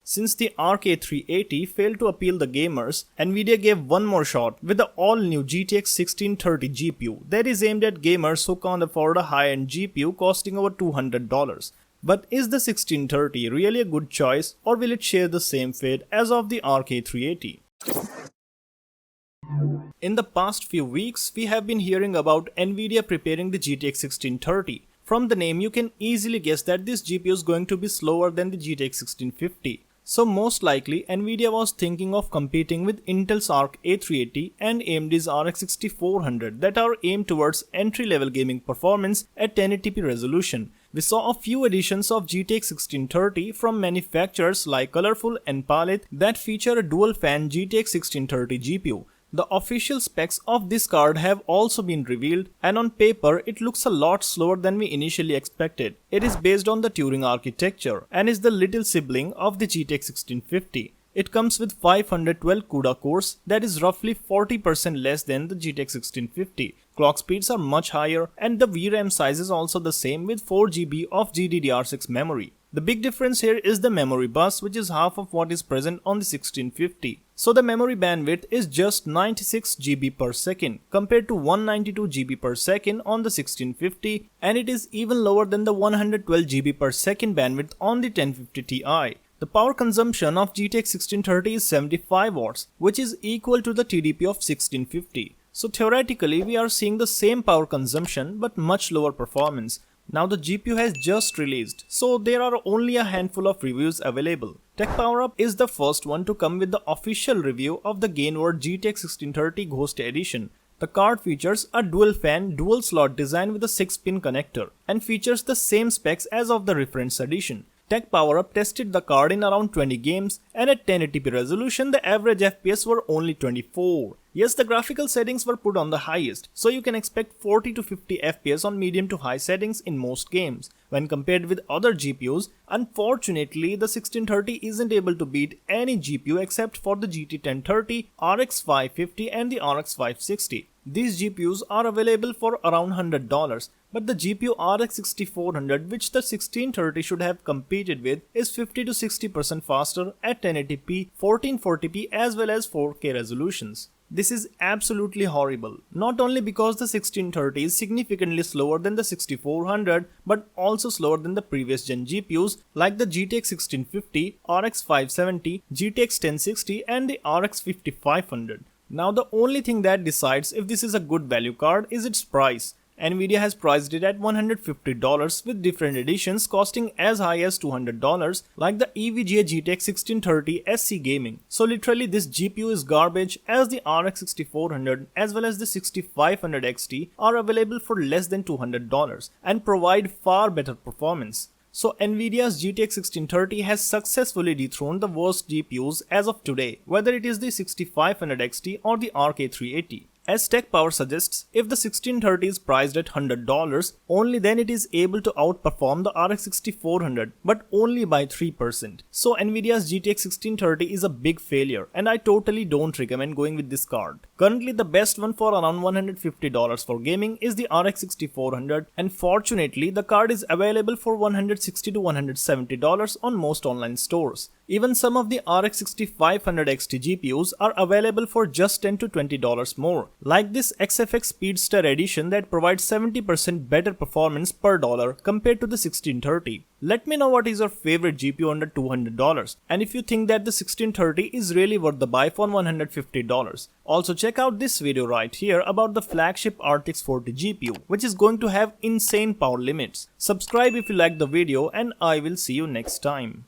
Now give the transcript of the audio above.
Since the ARC A380 failed to appeal the gamers, Nvidia gave one more shot with the all-new GTX 1630 GPU that is aimed at gamers who can't afford a high-end GPU costing over $200. But is the 1630 really a good choice, or will it share the same fate as of the ARC A380? In the past few weeks, we have been hearing about Nvidia preparing the GTX 1630. From the name, you can easily guess that this GPU is going to be slower than the GTX 1650. So most likely, Nvidia was thinking of competing with Intel's ARC A380 and AMD's RX 6400 that are aimed towards entry-level gaming performance at 1080p resolution. We saw a few editions of GTX 1630 from manufacturers like Colorful and Palette that feature a dual-fan GTX 1630 GPU. The official specs of this card have also been revealed, and on paper it looks a lot slower than we initially expected. It is based on the Turing architecture and is the little sibling of the GTX 1650. It comes with 512 CUDA cores, that is roughly 40% less than the GTX 1650. Clock speeds are much higher, and the VRAM size is also the same with 4 GB of GDDR6 memory. The big difference here is the memory bus, which is half of what is present on the 1650. So the memory bandwidth is just 96 GB per second compared to 192 GB per second on the 1650, and it is even lower than the 112 GB per second bandwidth on the 1050 Ti. The power consumption of GTX 1630 is 75 watts, which is equal to the TDP of 1650. So theoretically, we are seeing the same power consumption but much lower performance. Now the GPU has just released, so there are only a handful of reviews available. Tech Powerup is the first one to come with the official review of the Gainward GTX 1630 Ghost Edition. The card features a dual-fan, dual-slot design with a 6-pin connector and features the same specs as of the reference edition. Tech Powerup tested the card in around 20 games, and at 1080p resolution the average FPS were only 24. Yes, the graphical settings were put on the highest, so you can expect 40 to 50 FPS on medium to high settings in most games. When compared with other GPUs, unfortunately the 1630 isn't able to beat any GPU except for the GT 1030, RX 550 and the RX 560. These GPUs are available for around $100, but the GPU RX 6400, which the 1630 should have competed with, is 50 to 60% faster at 1080p, 1440p as well as 4K resolutions. This is absolutely horrible, not only because the 1630 is significantly slower than the 6400, but also slower than the previous gen GPUs like the GTX 1650, RX 570, GTX 1060 and the RX 5500. Now the only thing that decides if this is a good value card is its price. Nvidia has priced it at $150 with different editions costing as high as $200 like the EVGA GTX 1630 SC Gaming. So literally this GPU is garbage, as the RX 6400 as well as the 6500 XT are available for less than $200 and provide far better performance. So Nvidia's GTX 1630 has successfully dethroned the worst GPUs as of today, whether it is the 6500 XT or the ARC A380. As Tech Power suggests, if the 1630 is priced at $100, only then it is able to outperform the RX 6400, but only by 3%. So Nvidia's GTX 1630 is a big failure, and I totally don't recommend going with this card. Currently the best one for around $150 for gaming is the RX 6400, and fortunately the card is available for $160 to $170 on most online stores. Even some of the RX 6500 XT GPUs are available for just $10 to $20 more, like this XFX Speedster edition that provides 70% better performance per dollar compared to the 1630. Let me know what is your favorite GPU under $200, and if you think that the 1630 is really worth the buy for $150. Also check out this video right here about the flagship RTX 40 GPU, which is going to have insane power limits. Subscribe if you liked the video, and I will see you next time.